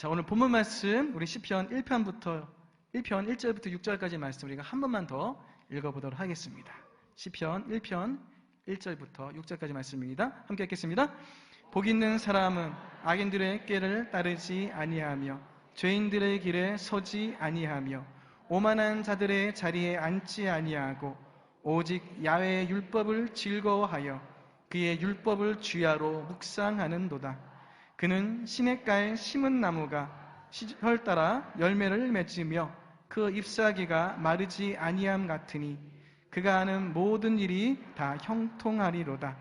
자, 오늘 본문 말씀 우리 시편 1편 1절부터 6절까지 말씀 우리가 한 번만 더 읽어보도록 하겠습니다. 시편 1편 1절부터 6절까지 말씀입니다. 함께 읽겠습니다. 복 있는 사람은 악인들의 꾀를 따르지 아니하며 죄인들의 길에 서지 아니하며 오만한 자들의 자리에 앉지 아니하고 오직 야훼의 율법을 즐거워하여 그의 율법을 주야로 묵상하는도다. 그는 시냇가에 심은 나무가 시절 따라 열매를 맺으며 그 잎사귀가 마르지 아니함 같으니 그가 하는 모든 일이 다 형통하리로다.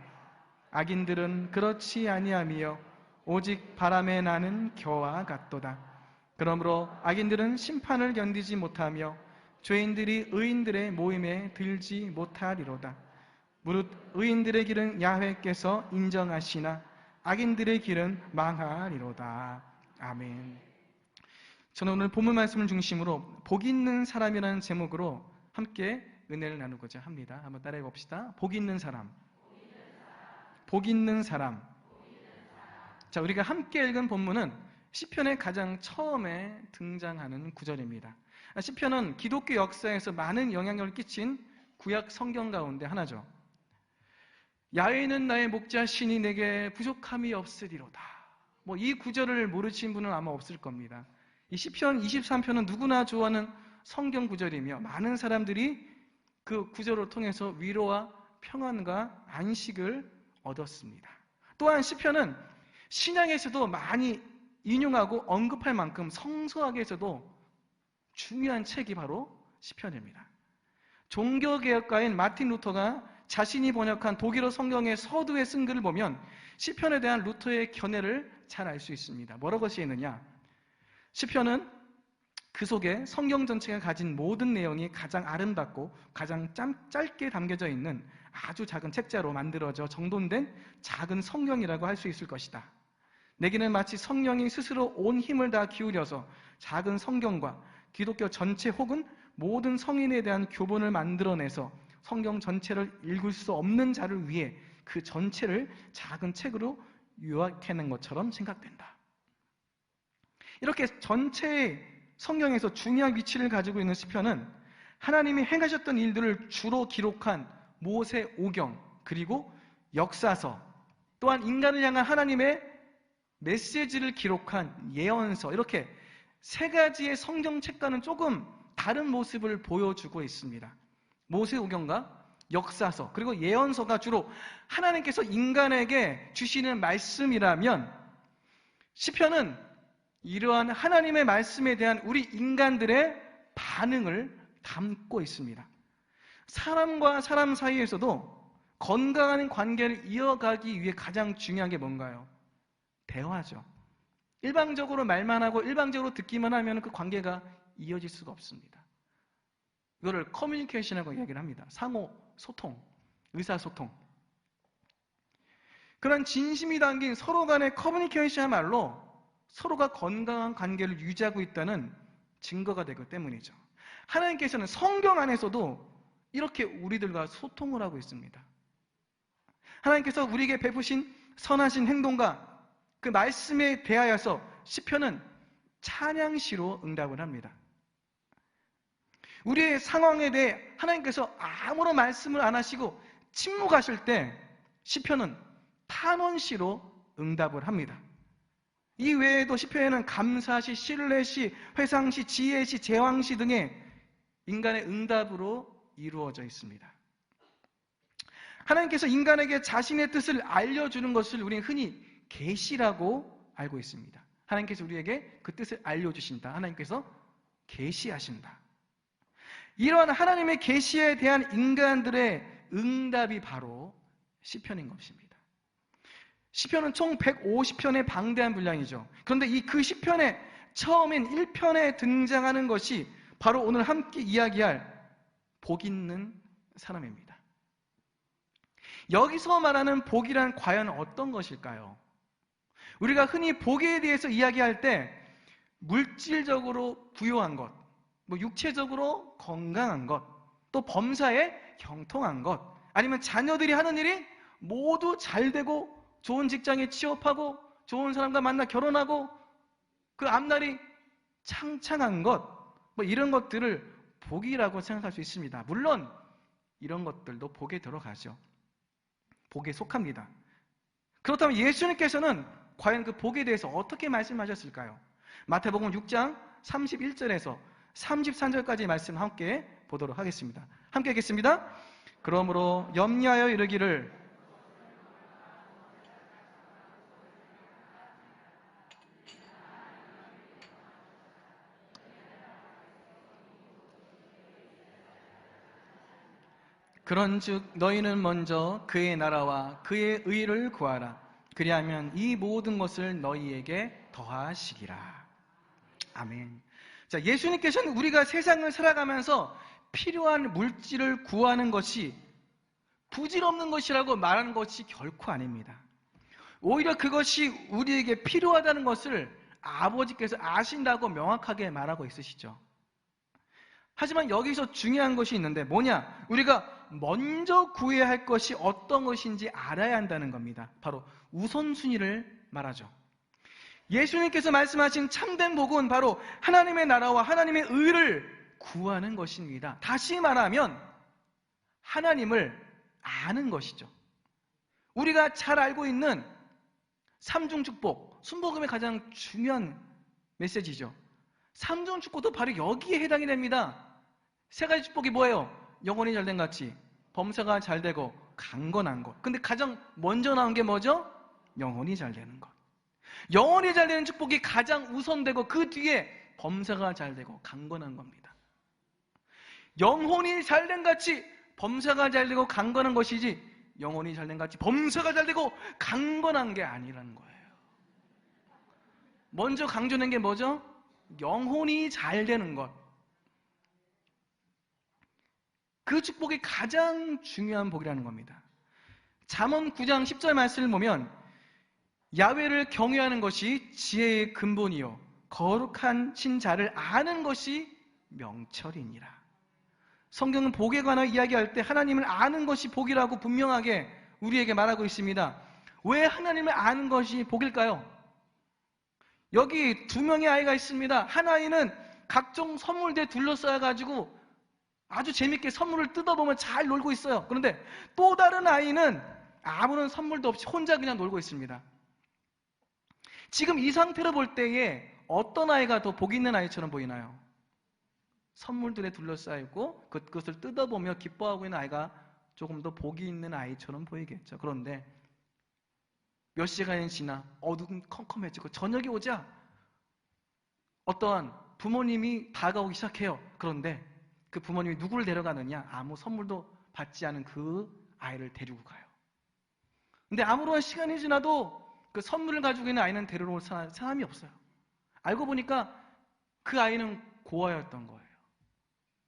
악인들은 그렇지 아니하며 오직 바람에 나는 겨와 같도다. 그러므로 악인들은 심판을 견디지 못하며 죄인들이 의인들의 모임에 들지 못하리로다. 무릇 의인들의 길은 야훼께서 인정하시나 악인들의 길은 망하리로다. 아멘. 저는 오늘 본문 말씀을 중심으로 복 있는 사람이라는 제목으로 함께 은혜를 나누고자 합니다. 한번 따라해 봅시다. 복 있는 사람. 복 있는 사람. 자, 우리가 함께 읽은 본문은 시편의 가장 처음에 등장하는 구절입니다. 시편은 기독교 역사에서 많은 영향력을 끼친 구약 성경 가운데 하나죠. 야훼는 나의 목자시니 내게 부족함이 없으리로다. 이 구절을 모르신 분은 아마 없을 겁니다. 이 시편 23편은 누구나 좋아하는 성경 구절이며 많은 사람들이 그 구절을 통해서 위로와 평안과 안식을 얻었습니다. 또한 시편은 신약에서도 많이 인용하고 언급할 만큼 성서학에서도 중요한 책이 바로 시편입니다. 종교개혁가인 마틴 루터가 자신이 번역한 독일어 성경의 서두에 쓴 글을 보면 시편에 대한 루터의 견해를 잘 알 수 있습니다. 뭐라고 쓰였느냐? 시편은 그 속에 성경 전체가 가진 모든 내용이 가장 아름답고 가장 짧게 담겨져 있는 아주 작은 책자로 만들어져 정돈된 작은 성경이라고 할 수 있을 것이다. 내게는 마치 성령이 스스로 온 힘을 다 기울여서 작은 성경과 기독교 전체 혹은 모든 성인에 대한 교본을 만들어내서 성경 전체를 읽을 수 없는 자를 위해 그 전체를 작은 책으로 요약해낸 것처럼 생각된다. 이렇게 전체 성경에서 중요한 위치를 가지고 있는 시편은 하나님이 행하셨던 일들을 주로 기록한 모세오경 그리고 역사서, 또한 인간을 향한 하나님의 메시지를 기록한 예언서, 이렇게 세 가지의 성경책과는 조금 다른 모습을 보여주고 있습니다. 모세오경과 역사서 그리고 예언서가 주로 하나님께서 인간에게 주시는 말씀이라면, 시편은 이러한 하나님의 말씀에 대한 우리 인간들의 반응을 담고 있습니다. 사람과 사람 사이에서도 건강한 관계를 이어가기 위해 가장 중요한 게 뭔가요? 대화죠. 일방적으로 말만 하고 일방적으로 듣기만 하면 그 관계가 이어질 수가 없습니다. 이거를 커뮤니케이션이라고 이야기를 합니다. 상호 소통, 의사소통. 그런 진심이 담긴 서로 간의 커뮤니케이션이야말로 서로가 건강한 관계를 유지하고 있다는 증거가 되기 때문이죠. 하나님께서는 성경 안에서도 이렇게 우리들과 소통을 하고 있습니다. 하나님께서 우리에게 베푸신 선하신 행동과 그 말씀에 대하여서 시편은 찬양시로 응답을 합니다. 우리의 상황에 대해 하나님께서 아무런 말씀을 안 하시고 침묵하실 때 시편은 탄원시로 응답을 합니다. 이 외에도 시편에는 감사시, 신뢰시, 회상시, 지혜시, 제왕시 등의 인간의 응답으로 이루어져 있습니다. 하나님께서 인간에게 자신의 뜻을 알려주는 것을 우리는 흔히 계시라고 알고 있습니다. 하나님께서 우리에게 그 뜻을 알려주신다. 하나님께서 계시하신다. 이러한 하나님의 계시에 대한 인간들의 응답이 바로 시편인 것입니다. 시편은 총 150편의 방대한 분량이죠. 그런데 그 시편의 처음인 1편에 등장하는 것이 바로 오늘 함께 이야기할 복 있는 사람입니다. 여기서 말하는 복이란 과연 어떤 것일까요? 우리가 흔히 복에 대해서 이야기할 때 물질적으로 부유한 것, 육체적으로 건강한 것, 또 범사에 형통한 것, 아니면 자녀들이 하는 일이 모두 잘 되고 좋은 직장에 취업하고 좋은 사람과 만나 결혼하고 그 앞날이 창창한 것, 뭐 이런 것들을 복이라고 생각할 수 있습니다. 물론 이런 것들도 복에 들어가죠. 복에 속합니다. 그렇다면 예수님께서는 과연 그 복에 대해서 어떻게 말씀하셨을까요? 마태복음 6장 31절에서 33절까지 말씀 함께 보도록 하겠습니다. 함께 하겠습니다. 그러므로 염려하여 이르기를 그런즉 너희는 먼저 그의 나라와 그의 의를 구하라. 그리하면 이 모든 것을 너희에게 더하시리라. 아멘. 자, 예수님께서는 우리가 세상을 살아가면서 필요한 물질을 구하는 것이 부질없는 것이라고 말하는 것이 결코 아닙니다. 오히려 그것이 우리에게 필요하다는 것을 아버지께서 아신다고 명확하게 말하고 있으시죠. 하지만 여기서 중요한 것이 있는데 뭐냐? 우리가 먼저 구해야 할 것이 어떤 것인지 알아야 한다는 겁니다. 바로 우선순위를 말하죠. 예수님께서 말씀하신 참된 복은 바로 하나님의 나라와 하나님의 의를 구하는 것입니다. 다시 말하면 하나님을 아는 것이죠. 우리가 잘 알고 있는 삼중축복, 순복음의 가장 중요한 메시지죠. 삼중축복도 바로 여기에 해당이 됩니다. 세 가지 축복이 뭐예요? 영혼이 잘된 같이, 범사가 잘되고 강건한 것. 근데 가장 먼저 나온 게 뭐죠? 영혼이 잘되는 것. 영혼이 잘되는 축복이 가장 우선되고 그 뒤에 범사가 잘되고 강건한 겁니다. 영혼이 잘된 같이 범사가 잘되고 강건한 것이지 영혼이 잘된 같이 범사가 잘되고 강건한 게 아니라는 거예요. 먼저 강조된 게 뭐죠? 영혼이 잘되는 것. 그 축복이 가장 중요한 복이라는 겁니다. 잠언 9장 10절 말씀을 보면 야훼를 경외하는 것이 지혜의 근본이요 거룩한 신자를 아는 것이 명철이니라. 성경은 복에 관한 이야기할 때 하나님을 아는 것이 복이라고 분명하게 우리에게 말하고 있습니다. 왜 하나님을 아는 것이 복일까요? 여기 두 명의 아이가 있습니다. 한 아이는 각종 선물들에 둘러싸여가지고 아주 재밌게 선물을 뜯어보면 잘 놀고 있어요. 그런데 또 다른 아이는 아무런 선물도 없이 혼자 그냥 놀고 있습니다. 지금 이 상태로 볼 때에 어떤 아이가 더 복 있는 아이처럼 보이나요? 선물들에 둘러싸이고 그것을 뜯어보며 기뻐하고 있는 아이가 조금 더 복이 있는 아이처럼 보이겠죠. 그런데 몇 시간이 지나 어둠 컴컴해지고 저녁이 오자 어떠한 부모님이 다가오기 시작해요. 그런데 그 부모님이 누구를 데려가느냐? 아무 선물도 받지 않은 그 아이를 데리고 가요. 근데 아무런 시간이 지나도 그 선물을 가지고 있는 아이는 데려올 사람이 없어요. 알고 보니까 그 아이는 고아였던 거예요.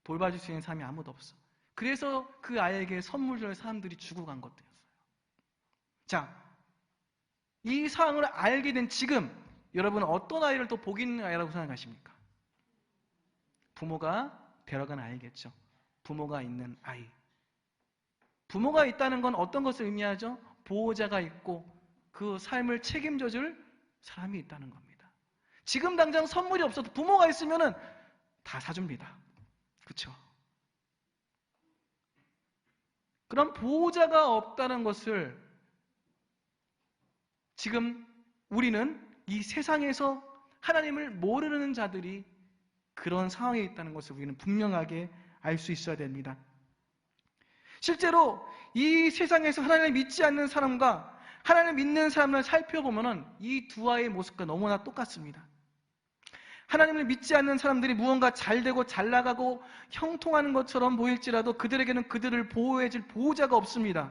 돌봐줄 수 있는 사람이 아무도 없어. 그래서 그 아이에게 선물 줄 사람들이 죽어간 것들이었어요. 자, 이 상황을 알게 된 지금 여러분은 어떤 아이를 또 복 있는 아이라고 생각하십니까? 부모가 데려간 아이겠죠. 부모가 있는 아이. 부모가 있다는 건 어떤 것을 의미하죠? 보호자가 있고 그 삶을 책임져줄 사람이 있다는 겁니다. 지금 당장 선물이 없어도 부모가 있으면 다 사줍니다. 그렇죠? 그럼 보호자가 없다는 것을 지금 우리는 이 세상에서 하나님을 모르는 자들이 그런 상황에 있다는 것을 우리는 분명하게 알 수 있어야 됩니다. 실제로 이 세상에서 하나님을 믿지 않는 사람과 하나님을 믿는 사람을 살펴보면 이 두 아이의 모습과 너무나 똑같습니다. 하나님을 믿지 않는 사람들이 무언가 잘되고 잘나가고 형통하는 것처럼 보일지라도 그들에게는 그들을 보호해줄 보호자가 없습니다.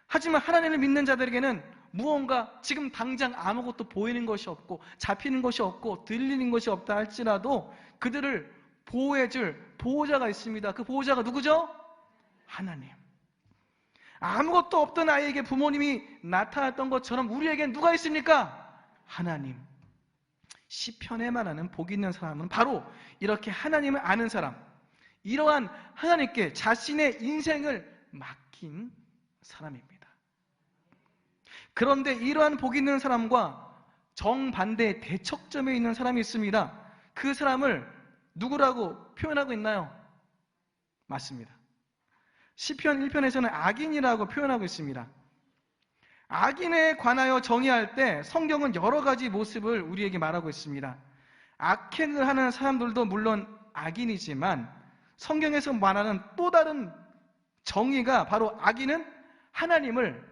하지만 하나님을 믿는 자들에게는 무언가 지금 당장 아무것도 보이는 것이 없고 잡히는 것이 없고 들리는 것이 없다 할지라도 그들을 보호해줄 보호자가 있습니다. 그 보호자가 누구죠? 하나님. 아무것도 없던 아이에게 부모님이 나타났던 것처럼 우리에겐 누가 있습니까? 하나님. 시편에 말하는 복 있는 사람은 바로 이렇게 하나님을 아는 사람, 이러한 하나님께 자신의 인생을 맡긴 사람입니다. 그런데 이러한 복 있는 사람과 정반대의 대척점에 있는 사람이 있습니다. 그 사람을 누구라고 표현하고 있나요? 맞습니다. 시편 1편에서는 악인이라고 표현하고 있습니다. 악인에 관하여 정의할 때 성경은 여러 가지 모습을 우리에게 말하고 있습니다. 악행을 하는 사람들도 물론 악인이지만 성경에서 말하는 또 다른 정의가 바로 악인은 하나님을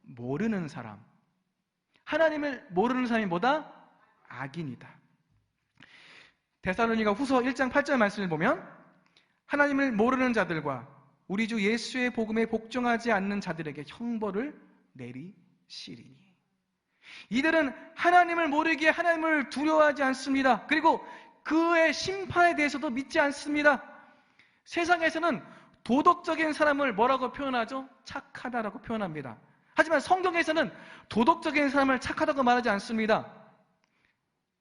모르는 사람. 하나님을 모르는 사람이 뭐다? 악인이다. 데살로니가 후서 1장 8절 말씀을 보면 하나님을 모르는 자들과 우리 주 예수의 복음에 복종하지 않는 자들에게 형벌을 내리시리니. 이들은 하나님을 모르기에 하나님을 두려워하지 않습니다. 그리고 그의 심판에 대해서도 믿지 않습니다. 세상에서는 도덕적인 사람을 뭐라고 표현하죠? 착하다라고 표현합니다. 하지만 성경에서는 도덕적인 사람을 착하다고 말하지 않습니다.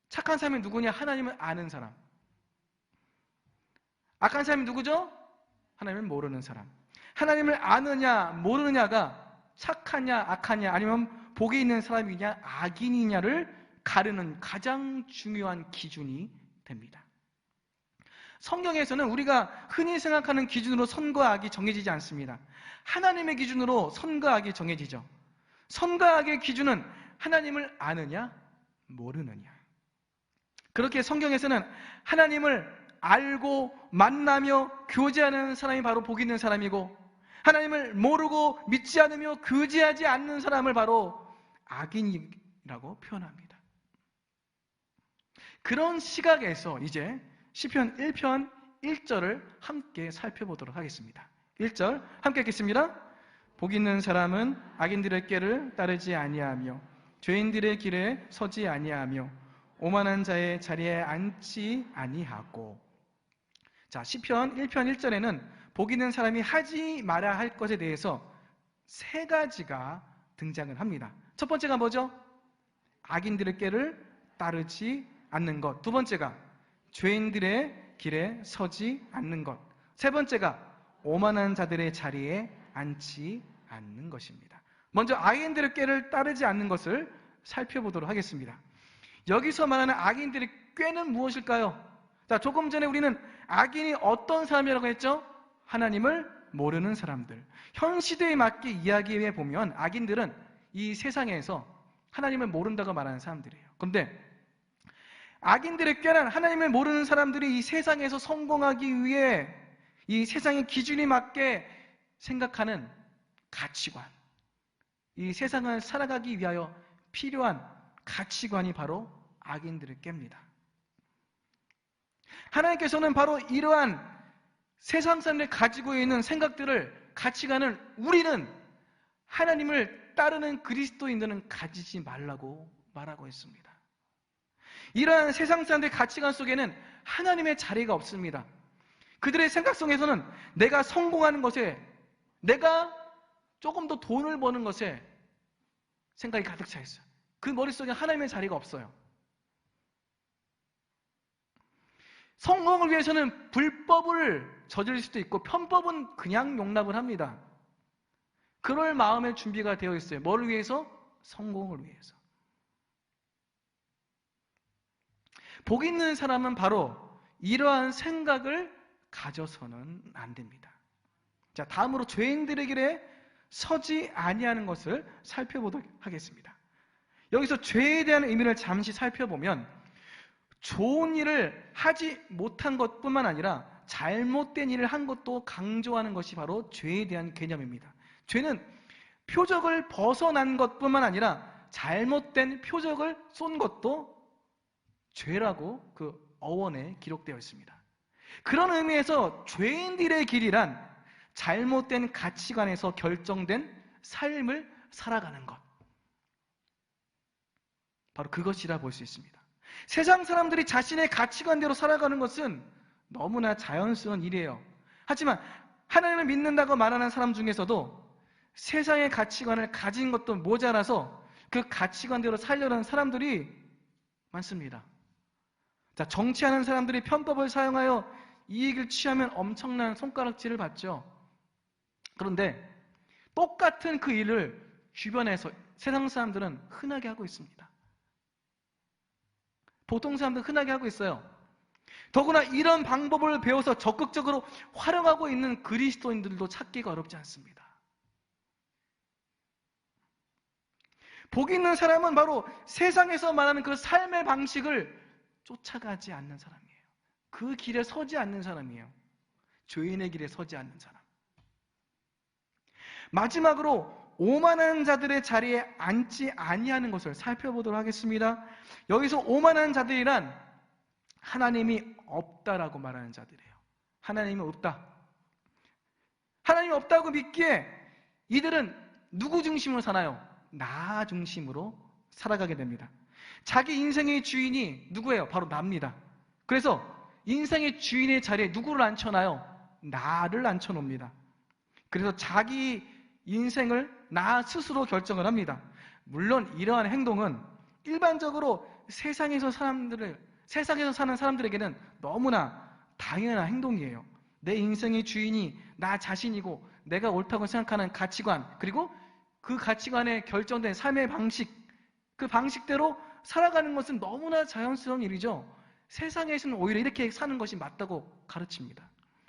착한 사람이 누구냐? 하나님을 아는 사람. 악한 사람이 누구죠? 하나님을 모르는 사람. 하나님을 아느냐 모르느냐가 착하냐 악하냐 아니면 복이 있는 사람이냐 악인이냐를 가르는 가장 중요한 기준이 됩니다. 성경에서는 우리가 흔히 생각하는 기준으로 선과 악이 정해지지 않습니다. 하나님의 기준으로 선과 악이 정해지죠. 선과 악의 기준은 하나님을 아느냐 모르느냐. 그렇게 성경에서는 하나님을 알고 만나며 교제하는 사람이 바로 복 있는 사람이고, 하나님을 모르고 믿지 않으며 교제하지 않는 사람을 바로 악인이라고 표현합니다. 그런 시각에서 이제 시편 1편 1절을 함께 살펴보도록 하겠습니다. 1절 함께 읽겠습니다. 복 있는 사람은 악인들의 꾀를 따르지 아니하며 죄인들의 길에 서지 아니하며 오만한 자의 자리에 앉지 아니하고. 자, 시편 1편 1절에는 복 있는 사람이 하지 말아야 할 것에 대해서 세 가지가 등장을 합니다. 첫 번째가 뭐죠? 악인들의 꾀를 따르지 않는 것. 두 번째가 죄인들의 길에 서지 않는 것. 세 번째가 오만한 자들의 자리에 앉지 않는 것입니다. 먼저 악인들의 꾀를 따르지 않는 것을 살펴보도록 하겠습니다. 여기서 말하는 악인들의 꾀는 무엇일까요? 자, 조금 전에 우리는 악인이 어떤 사람이라고 했죠? 하나님을 모르는 사람들. 현 시대에 맞게 이야기해 보면 악인들은 이 세상에서 하나님을 모른다고 말하는 사람들이에요. 그런데 악인들의 꾀는 하나님을 모르는 사람들이 이 세상에서 성공하기 위해 이 세상의 기준에 맞게 생각하는 가치관, 이 세상을 살아가기 위하여 필요한 가치관이 바로 악인들의 꾀입니다. 하나님께서는 바로 이러한 세상 사람들이 가지고 있는 생각들을, 가치관을 우리는 하나님을 따르는 그리스도인들은 가지지 말라고 말하고 있습니다. 이러한 세상 사람들의 가치관 속에는 하나님의 자리가 없습니다. 그들의 생각 속에서는 내가 성공하는 것에, 내가 조금 더 돈을 버는 것에 생각이 가득 차 있어요. 그 머릿속에 하나님의 자리가 없어요. 성공을 위해서는 불법을 저지를 수도 있고 편법은 그냥 용납을 합니다. 그럴 마음의 준비가 되어 있어요. 뭐를 위해서? 성공을 위해서. 복 있는 사람은 바로 이러한 생각을 가져서는 안 됩니다. 자, 다음으로 죄인들의 길에 서지 아니하는 것을 살펴보도록 하겠습니다. 여기서 죄에 대한 의미를 잠시 살펴보면 좋은 일을 하지 못한 것뿐만 아니라 잘못된 일을 한 것도 강조하는 것이 바로 죄에 대한 개념입니다. 죄는 표적을 벗어난 것뿐만 아니라 잘못된 표적을 쏜 것도 죄라고 그 어원에 기록되어 있습니다. 그런 의미에서 죄인들의 길이란 잘못된 가치관에서 결정된 삶을 살아가는 것, 바로 그것이라 볼 수 있습니다. 세상 사람들이 자신의 가치관대로 살아가는 것은 너무나 자연스러운 일이에요. 하지만 하나님을 믿는다고 말하는 사람 중에서도 세상의 가치관을 가진 것도 모자라서 그 가치관대로 살려는 사람들이 많습니다. 자, 정치하는 사람들이 편법을 사용하여 이익을 취하면 엄청난 손가락질을 받죠. 그런데 똑같은 그 일을 주변에서 세상 사람들은 흔하게 하고 있습니다. 보통 사람들 흔하게 하고 있어요. 더구나 이런 방법을 배워서 적극적으로 활용하고 있는 그리스도인들도 찾기가 어렵지 않습니다. 복 있는 사람은 바로 세상에서 말하는 그 삶의 방식을 쫓아가지 않는 사람이에요. 그 길에 서지 않는 사람이에요. 죄인의 길에 서지 않는 사람. 마지막으로 오만한 자들의 자리에 앉지 아니하는 것을 살펴보도록 하겠습니다. 여기서 오만한 자들이란 하나님이 없다라고 말하는 자들이에요. 하나님이 없다. 하나님이 없다고 믿기에 이들은 누구 중심으로 사나요? 나 중심으로 살아가게 됩니다. 자기 인생의 주인이 누구예요? 바로 나입니다. 그래서 인생의 주인의 자리에 누구를 앉혀놔요? 나를 앉혀놓습니다. 그래서 자기 인생을 나 스스로 결정을 합니다. 물론 이러한 행동은 일반적으로 세상에서 사는 사람들에게는 너무나 당연한 행동이에요. 내 인생의 주인이 나 자신이고 내가 옳다고 생각하는 가치관, 그리고 그 가치관에 결정된 삶의 방식, 그 방식대로 살아가는 것은 너무나 자연스러운 일이죠. 세상에서는 오히려 이렇게 사는 것이 맞다고 가르칩니다.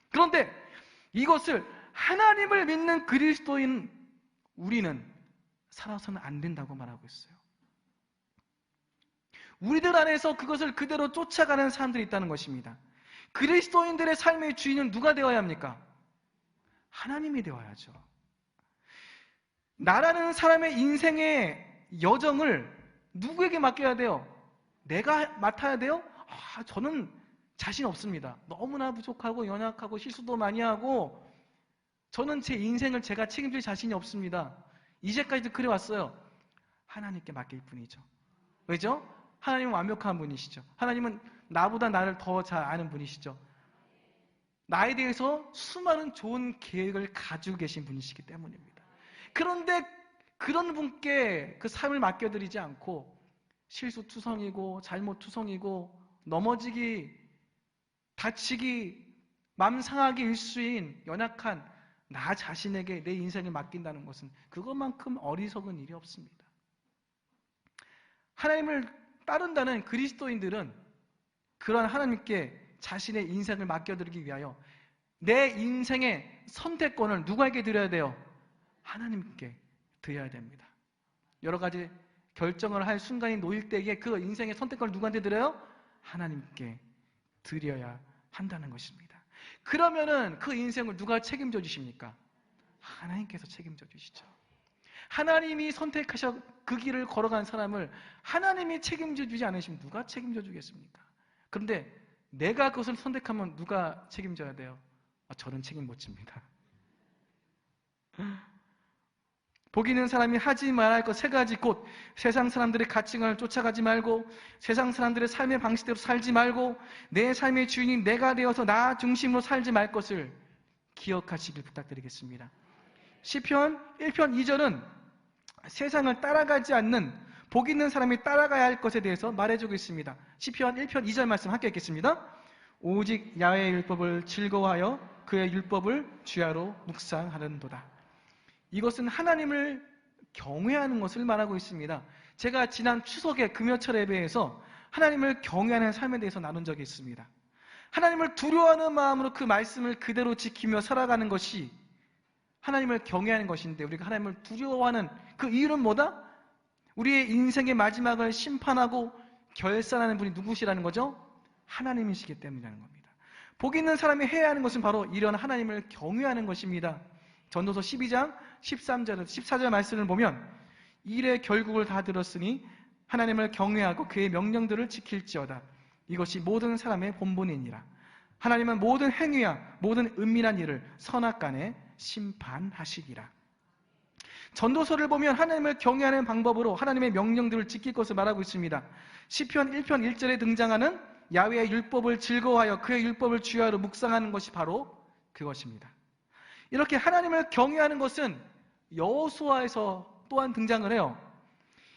그런데 이것을 하나님을 믿는 그리스도인 우리는 살아서는 안 된다고 말하고 있어요. 우리들 안에서 그것을 그대로 쫓아가는 사람들이 있다는 것입니다. 그리스도인들의 삶의 주인은 누가 되어야 합니까? 하나님이 되어야죠. 나라는 사람의 인생의 여정을 누구에게 맡겨야 돼요? 내가 맡아야 돼요? 저는 자신 없습니다. 너무나 부족하고 연약하고 실수도 많이 하고 저는 제 인생을 제가 책임질 자신이 없습니다. 이제까지도 그래왔어요. 하나님께 맡길 뿐이죠. 왜죠? 하나님은 완벽한 분이시죠. 하나님은 나보다 나를 더 잘 아는 분이시죠. 나에 대해서 수많은 좋은 계획을 가지고 계신 분이시기 때문입니다. 그런데 그런 분께 그 삶을 맡겨드리지 않고 실수투성이고 잘못투성이고 넘어지기, 다치기, 맘 상하기 일수인 연약한 나 자신에게 내 인생을 맡긴다는 것은 그것만큼 어리석은 일이 없습니다. 하나님을 따른다는 그리스도인들은 그런 하나님께 자신의 인생을 맡겨드리기 위하여 내 인생의 선택권을 누구에게 드려야 돼요? 하나님께 드려야 됩니다. 여러 가지 결정을 할 순간이 놓일 때에 그 인생의 선택권을 누구한테 드려요? 하나님께 드려야 한다는 것입니다. 그러면은 그 인생을 누가 책임져 주십니까? 하나님께서 책임져 주시죠. 하나님이 선택하셔 그 길을 걸어간 사람을 하나님이 책임져 주지 않으시면 누가 책임져 주겠습니까? 그런데 내가 그것을 선택하면 누가 책임져야 돼요? 저는 책임 못 집니다. 복 있는 사람이 하지 말아야 할 것 세 가지, 곧 세상 사람들의 가치관을 쫓아가지 말고 세상 사람들의 삶의 방식대로 살지 말고 내 삶의 주인이 내가 되어서 나 중심으로 살지 말 것을 기억하시길 부탁드리겠습니다. 시편 1편 2절은 세상을 따라가지 않는 복 있는 사람이 따라가야 할 것에 대해서 말해주고 있습니다. 시편 1편 2절 말씀 함께 읽겠습니다. 오직 야훼의 율법을 즐거워하여 그의 율법을 주야로 묵상하는도다. 이것은 하나님을 경외하는 것을 말하고 있습니다. 제가 지난 추석에 금요철 예배에서 하나님을 경외하는 삶에 대해서 나눈 적이 있습니다. 하나님을 두려워하는 마음으로 그 말씀을 그대로 지키며 살아가는 것이 하나님을 경외하는 것인데, 우리가 하나님을 두려워하는 그 이유는 뭐다? 우리의 인생의 마지막을 심판하고 결산하는 분이 누구시라는 거죠? 하나님이시기 때문이라는 겁니다. 복 있는 사람이 해야 하는 것은 바로 이런 하나님을 경외하는 것입니다. 전도서 12장 13절에서 14절 말씀을 보면 일의 결국을 다 들었으니 하나님을 경외하고 그의 명령들을 지킬지어다. 이것이 모든 사람의 본분이니라. 하나님은 모든 행위와 모든 은밀한 일을 선악간에 심판하시리라. 전도서를 보면 하나님을 경외하는 방법으로 하나님의 명령들을 지킬 것을 말하고 있습니다. 시편 1편 1절에 등장하는 야훼의 율법을 즐거워하여 그의 율법을 주야로 묵상하는 것이 바로 그것입니다. 이렇게 하나님을 경외하는 것은 여호수아에서 또한 등장을 해요.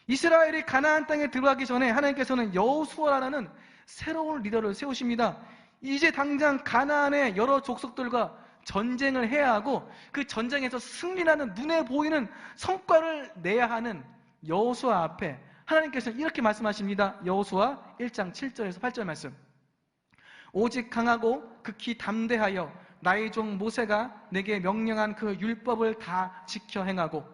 이스라엘이 가나안 땅에 들어가기 전에 하나님께서는 여호수아라는 새로운 리더를 세우십니다. 이제 당장 가나안의 여러 족속들과 전쟁을 해야 하고 그 전쟁에서 승리하는 눈에 보이는 성과를 내야 하는 여호수아 앞에 하나님께서는 이렇게 말씀하십니다. 여호수아 1장 7절에서 8절 말씀. 오직 강하고 극히 담대하여 나의 종 모세가 내게 명령한 그 율법을 다 지켜 행하고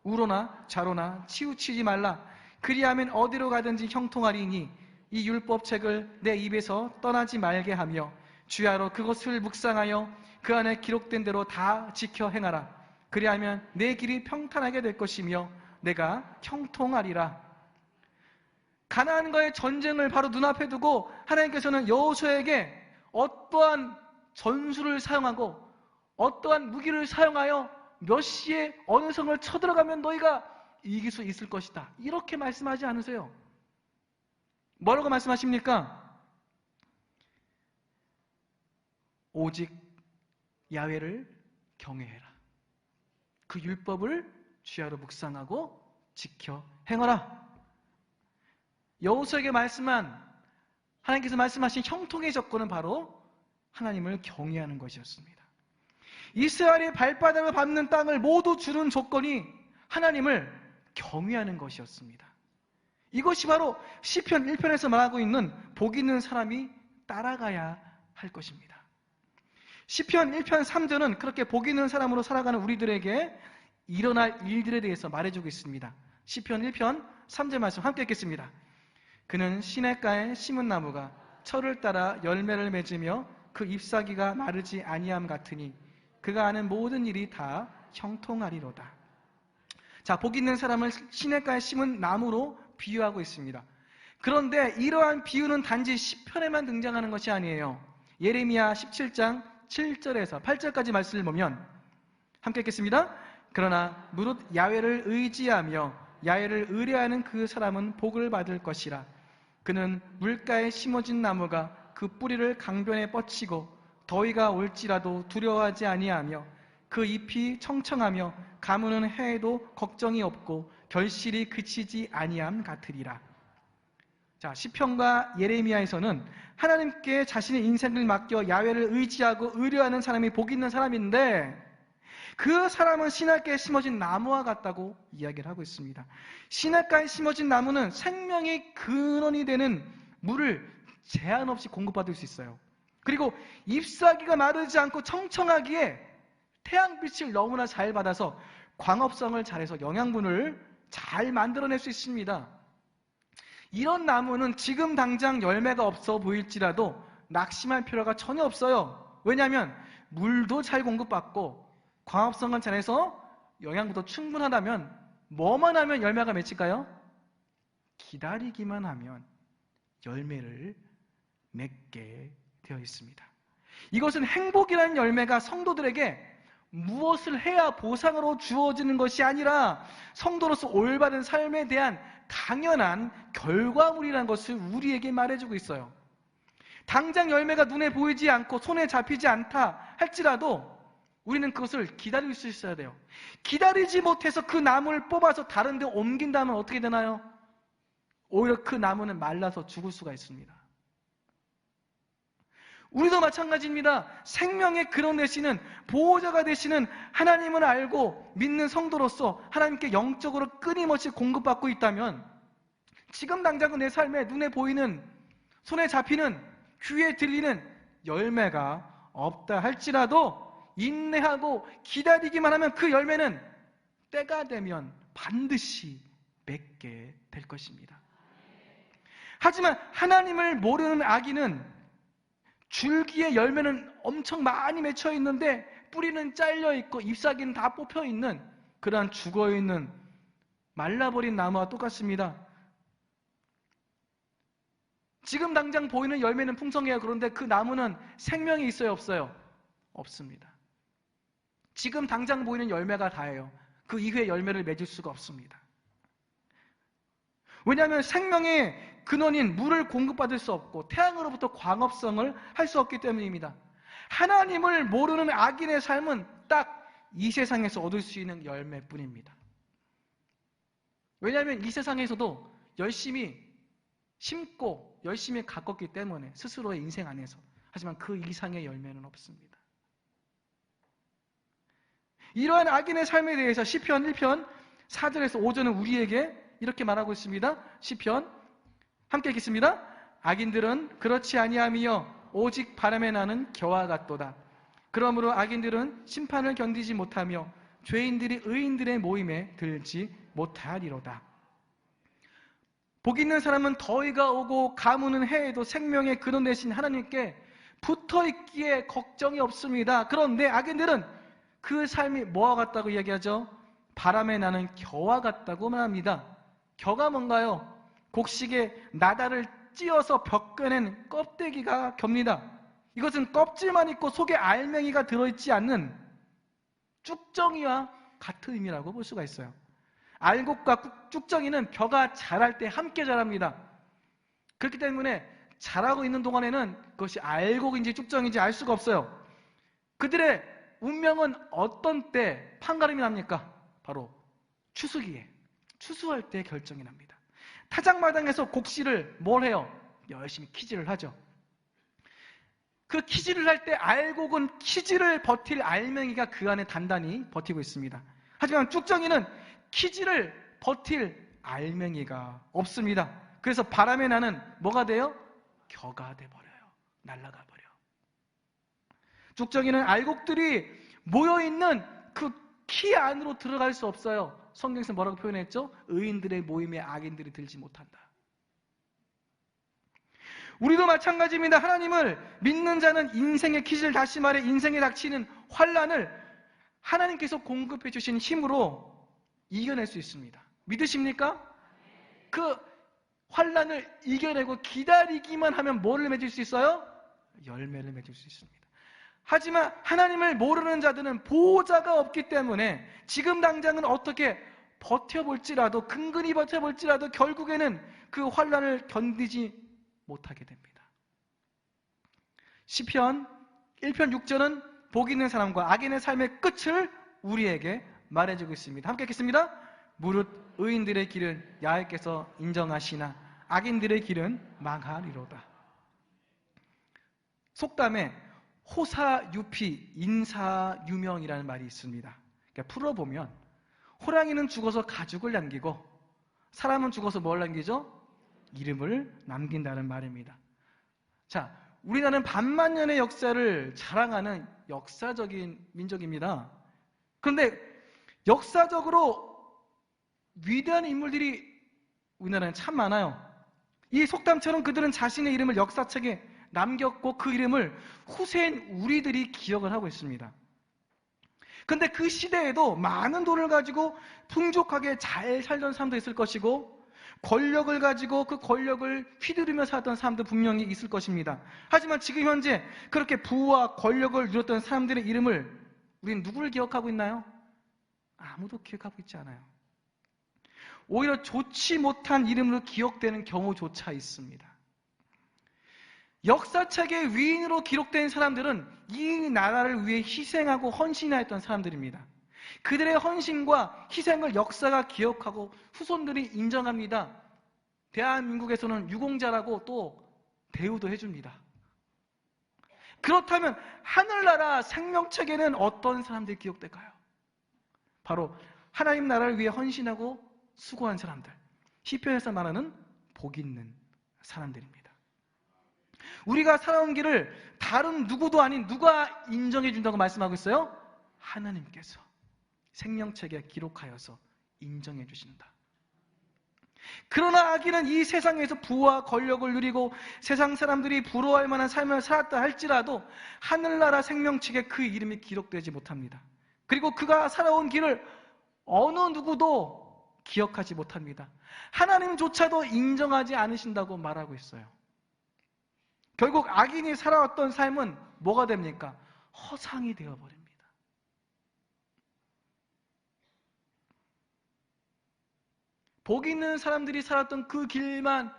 우로나 좌로나 치우치지 말라. 그리하면 어디로 가든지 형통하리니 이 율법책을 내 입에서 떠나지 말게 하며 주야로 그것을 묵상하여 그 안에 기록된 대로 다 지켜 행하라. 그리하면 내 길이 평탄하게 될 것이며 내가 형통하리라. 가나안과의 전쟁을 바로 눈앞에 두고 하나님께서는 여호수아에게 어떠한 전술을 사용하고 어떠한 무기를 사용하여 몇 시에 어느 성을 쳐들어가면 너희가 이길 수 있을 것이다. 이렇게 말씀하지 않으세요. 뭐라고 말씀하십니까? 오직 야훼를 경외해라. 그 율법을 주야로 묵상하고 지켜 행하라. 여호수아에게 하나님께서 말씀하신 형통의 조건은 바로 하나님을 경외하는 것이었습니다. 이스라엘이 발바닥을 밟는 땅을 모두 주는 조건이 하나님을 경외하는 것이었습니다. 이것이 바로 시편 1편에서 말하고 있는 복 있는 사람이 따라가야 할 것입니다. 시편 1편 3절은 그렇게 복 있는 사람으로 살아가는 우리들에게 일어날 일들에 대해서 말해주고 있습니다. 시편 1편 3절 말씀 함께 읽겠습니다. 그는 시냇가에 심은 나무가 철을 따라 열매를 맺으며 그 잎사귀가 마르지 아니함 같으니 그가 하는 모든 일이 다 형통하리로다. 자, 복 있는 사람을 시냇가에 심은 나무로 비유하고 있습니다. 그런데 이러한 비유는 단지 시편에만 등장하는 것이 아니에요. 예레미야 17장 7절에서 8절까지 말씀을 보면 함께 읽겠습니다. 그러나 무릇 야훼를 의지하며 야훼를 의뢰하는 그 사람은 복을 받을 것이라. 그는 물가에 심어진 나무가 그 뿌리를 강변에 뻗치고 더위가 올지라도 두려워하지 아니하며 그 잎이 청청하며 가무는 해에도 걱정이 없고 결실이 그치지 아니함 같으리라. 자, 시편과 예레미야에서는 하나님께 자신의 인생을 맡겨 야훼를 의지하고 의뢰하는 사람이 복 있는 사람인데 그 사람은 시냇가에 심어진 나무와 같다고 이야기를 하고 있습니다. 시냇가에 심어진 나무는 생명의 근원이 되는 물을 제한 없이 공급받을 수 있어요. 그리고 잎사귀가 마르지 않고 청청하기에 태양빛을 너무나 잘 받아서 광합성을 잘해서 영양분을 잘 만들어낼 수 있습니다. 이런 나무는 지금 당장 열매가 없어 보일지라도 낙심할 필요가 전혀 없어요. 왜냐하면 물도 잘 공급받고 광합성을 잘해서 영양분도 충분하다면 뭐만 하면 열매가 맺힐까요? 기다리기만 하면 열매를 맺게 되어 있습니다. 이것은 행복이라는 열매가 성도들에게 무엇을 해야 보상으로 주어지는 것이 아니라 성도로서 올바른 삶에 대한 당연한 결과물이라는 것을 우리에게 말해주고 있어요. 당장 열매가 눈에 보이지 않고 손에 잡히지 않다 할지라도 우리는 그것을 기다릴 수 있어야 돼요. 기다리지 못해서 그 나무를 뽑아서 다른 데 옮긴다면 어떻게 되나요? 오히려 그 나무는 말라서 죽을 수가 있습니다. 우리도 마찬가지입니다. 생명의 근원 되시는 보호자가 되시는 하나님을 알고 믿는 성도로서 하나님께 영적으로 끊임없이 공급받고 있다면 지금 당장은 내 삶에 눈에 보이는 손에 잡히는 귀에 들리는 열매가 없다 할지라도 인내하고 기다리기만 하면 그 열매는 때가 되면 반드시 맺게 될 것입니다. 하지만 하나님을 모르는 아기는 줄기의 열매는 엄청 많이 맺혀 있는데 뿌리는 잘려 있고 잎사귀는 다 뽑혀 있는 그러한 죽어 있는 말라버린 나무와 똑같습니다. 지금 당장 보이는 열매는 풍성해요. 그런데 그 나무는 생명이 있어요, 없어요? 없습니다. 지금 당장 보이는 열매가 다예요. 그 이후에 열매를 맺을 수가 없습니다. 왜냐하면 생명의 근원인 물을 공급받을 수 없고 태양으로부터 광합성을 할 수 없기 때문입니다. 하나님을 모르는 악인의 삶은 딱 이 세상에서 얻을 수 있는 열매뿐입니다. 왜냐하면 이 세상에서도 열심히 심고 열심히 가꿨기 때문에 스스로의 인생 안에서. 하지만 그 이상의 열매는 없습니다. 이러한 악인의 삶에 대해서 시편 1편 4절에서 5절은 우리에게 이렇게 말하고 있습니다. 시편 함께 읽겠습니다. 악인들은 그렇지 아니하며 오직 바람에 나는 겨와 같도다. 그러므로 악인들은 심판을 견디지 못하며 죄인들이 의인들의 모임에 들지 못하리로다. 복 있는 사람은 더위가 오고 가무는 해에도 생명의 근원 되신 하나님께 붙어있기에 걱정이 없습니다. 그런데 악인들은 그 삶이 뭐와 같다고 이야기하죠? 바람에 나는 겨와 같다고 말합니다. 겨가 뭔가요? 곡식에 나다를 찧어서 벗겨낸 껍데기가 겹니다. 이것은 껍질만 있고 속에 알맹이가 들어있지 않는 쭉정이와 같은 의미라고 볼 수가 있어요. 알곡과 쭉정이는 벼가 자랄 때 함께 자랍니다. 그렇기 때문에 자라고 있는 동안에는 그것이 알곡인지 쭉정인지 알 수가 없어요. 그들의 운명은 어떤 때 판가름이 납니까? 바로 추수기에, 추수할 때 결정이 납니다. 타작마당에서 곡씨를 뭘 해요? 열심히 키질을 하죠. 그 키질을 할 때 알곡은 키질을 버틸 알맹이가 그 안에 단단히 버티고 있습니다. 하지만 쭉정이는 키질을 버틸 알맹이가 없습니다. 그래서 바람에 나는 뭐가 돼요? 겨가 돼버려요. 날아가 버려. 쭉정이는 알곡들이 모여있는 그 키 안으로 들어갈 수 없어요. 성경에서 뭐라고 표현했죠? 의인들의 모임에 악인들이 들지 못한다. 우리도 마찬가지입니다. 하나님을 믿는 자는 인생의 키질, 다시 말해 인생에 닥치는 환난을 하나님께서 공급해 주신 힘으로 이겨낼 수 있습니다. 믿으십니까? 그 환난을 이겨내고 기다리기만 하면 뭐를 맺을 수 있어요? 열매를 맺을 수 있습니다. 하지만 하나님을 모르는 자들은 보호자가 없기 때문에 지금 당장은 어떻게 버텨볼지라도, 근근히 버텨볼지라도 결국에는 그 환난을 견디지 못하게 됩니다. 시편 1편 6절은 복 있는 사람과 악인의 삶의 끝을 우리에게 말해주고 있습니다. 함께 읽겠습니다. 무릇 의인들의 길은 여호와께서 인정하시나 악인들의 길은 망하리로다. 속담에 호사유피 인사유명이라는 말이 있습니다. 그러니까 풀어보면 호랑이는 죽어서 가죽을 남기고 사람은 죽어서 뭘 남기죠? 이름을 남긴다는 말입니다. 자, 우리나라는 반만년의 역사를 자랑하는 역사적인 민족입니다. 그런데 역사적으로 위대한 인물들이 우리나라는 참 많아요. 이 속담처럼 그들은 자신의 이름을 역사책에 남겼고 그 이름을 후세인 우리들이 기억을 하고 있습니다. 그런데 그 시대에도 많은 돈을 가지고 풍족하게 잘 살던 사람도 있을 것이고 권력을 가지고 그 권력을 휘두르며 살았던 사람도 분명히 있을 것입니다. 하지만 지금 현재 그렇게 부와 권력을 누렸던 사람들의 이름을 우리는 누구를 기억하고 있나요? 아무도 기억하고 있지 않아요. 오히려 좋지 못한 이름으로 기억되는 경우조차 있습니다. 역사책의 위인으로 기록된 사람들은 이 나라를 위해 희생하고 헌신하였던 사람들입니다. 그들의 헌신과 희생을 역사가 기억하고 후손들이 인정합니다. 대한민국에서는 유공자라고 또 대우도 해줍니다. 그렇다면 하늘나라 생명책에는 어떤 사람들이 기억될까요? 바로 하나님 나라를 위해 헌신하고 수고한 사람들, 시편에서 말하는 복 있는 사람들입니다. 우리가 살아온 길을 다른 누구도 아닌 누가 인정해 준다고 말씀하고 있어요? 하나님께서 생명책에 기록하여서 인정해 주신다. 그러나 악인은 이 세상에서 부와 권력을 누리고 세상 사람들이 부러워할 만한 삶을 살았다 할지라도 하늘나라 생명책에 그 이름이 기록되지 못합니다. 그리고 그가 살아온 길을 어느 누구도 기억하지 못합니다. 하나님조차도 인정하지 않으신다고 말하고 있어요. 결국 악인이 살아왔던 삶은 뭐가 됩니까? 허상이 되어버립니다. 복 있는 사람들이 살았던 그 길만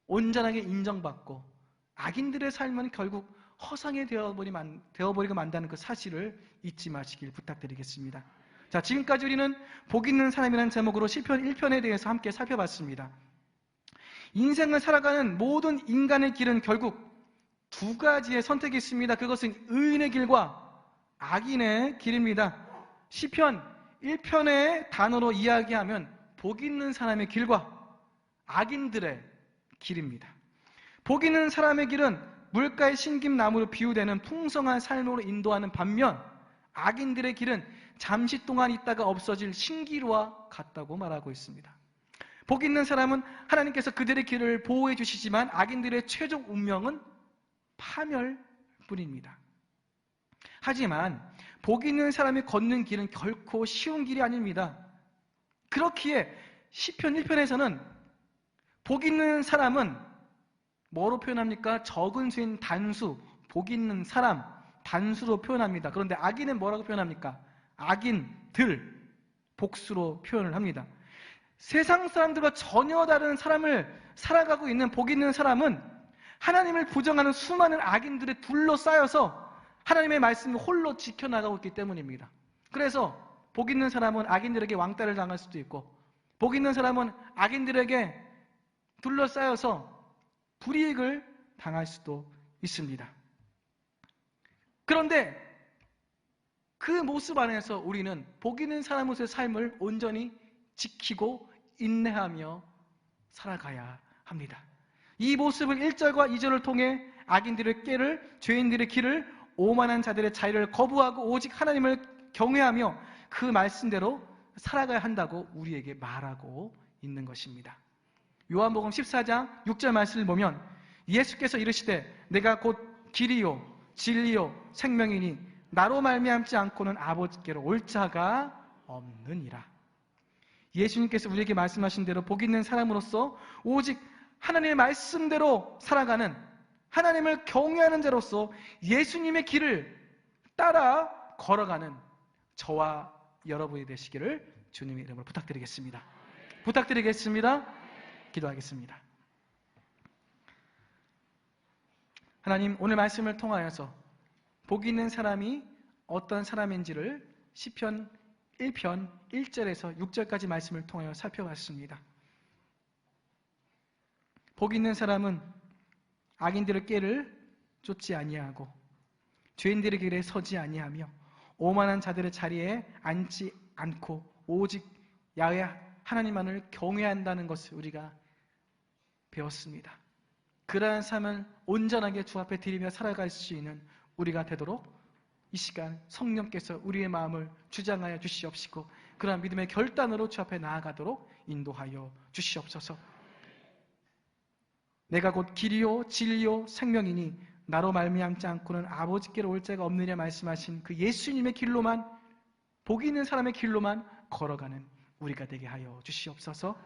온전하게 인정받고 악인들의 삶은 결국 허상이 되어버리고 만다는 그 사실을 잊지 마시길 부탁드리겠습니다. 자, 지금까지 우리는 복 있는 사람이라는 제목으로 시편 1편에 대해서 함께 살펴봤습니다. 인생을 살아가는 모든 인간의 길은 결국 두 가지의 선택이 있습니다. 그것은 의인의 길과 악인의 길입니다. 시편 1편의 단어로 이야기하면 복 있는 사람의 길과 악인들의 길입니다. 복 있는 사람의 길은 물가의 신김나무로 비유되는 풍성한 삶으로 인도하는 반면 악인들의 길은 잠시 동안 있다가 없어질 신기루와 같다고 말하고 있습니다. 복 있는 사람은 하나님께서 그들의 길을 보호해 주시지만 악인들의 최종 운명은 파멸뿐입니다. 하지만 복 있는 사람이 걷는 길은 결코 쉬운 길이 아닙니다. 그렇기에 시편 1편에서는 복 있는 사람은 뭐로 표현합니까? 적은 수인 단수, 복 있는 사람, 단수로 표현합니다. 그런데 악인은 뭐라고 표현합니까? 악인들, 복수로 표현을 합니다. 세상 사람들과 전혀 다른 삶을 살아가고 있는 복 있는 사람은 하나님을 부정하는 수많은 악인들에 둘러싸여서 하나님의 말씀을 홀로 지켜나가고 있기 때문입니다. 그래서 복 있는 사람은 악인들에게 왕따를 당할 수도 있고 복 있는 사람은 악인들에게 둘러싸여서 불이익을 당할 수도 있습니다. 그런데 그 모습 안에서 우리는 복 있는 사람으로서의 삶을 온전히 지키고 인내하며 살아가야 합니다. 이 모습을 1절과 2절을 통해 악인들의 꾀를, 죄인들의 길을, 오만한 자들의 자유를 거부하고 오직 하나님을 경외하며 그 말씀대로 살아가야 한다고 우리에게 말하고 있는 것입니다. 요한복음 14장 6절 말씀을 보면 예수께서 이르시되 내가 곧 길이요 진리요 생명이니 나로 말미암지 않고는 아버지께로 올 자가 없느니라. 예수님께서 우리에게 말씀하신 대로 복 있는 사람으로서 오직 하나님의 말씀대로 살아가는 하나님을 경외하는 자로서 예수님의 길을 따라 걸어가는 저와 여러분이 되시기를 주님의 이름으로 부탁드리겠습니다. 기도하겠습니다. 하나님, 오늘 말씀을 통하여서 복 있는 사람이 어떤 사람인지를 시편 1편 1절에서 6절까지 말씀을 통하여 살펴봤습니다. 복 있는 사람은 악인들의 꾀를 쫓지 아니하고 죄인들의 길에 서지 아니하며 오만한 자들의 자리에 앉지 않고 오직 야훼 하나님만을 경외한다는 것을 우리가 배웠습니다. 그러한 삶을 온전하게 주 앞에 드리며 살아갈 수 있는 우리가 되도록 이 시간 성령께서 우리의 마음을 주장하여 주시옵시고 그러한 믿음의 결단으로 주 앞에 나아가도록 인도하여 주시옵소서. 내가 곧 길이요 진리요 생명이니 나로 말미암지 않고는 아버지께로 올 자가 없느냐 말씀하신 그 예수님의 길로만, 복 있는 사람의 길로만 걸어가는 우리가 되게 하여 주시옵소서.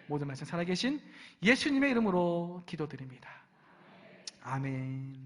모든 말씀 살아계신 예수님의 이름으로 기도드립니다. 아멘.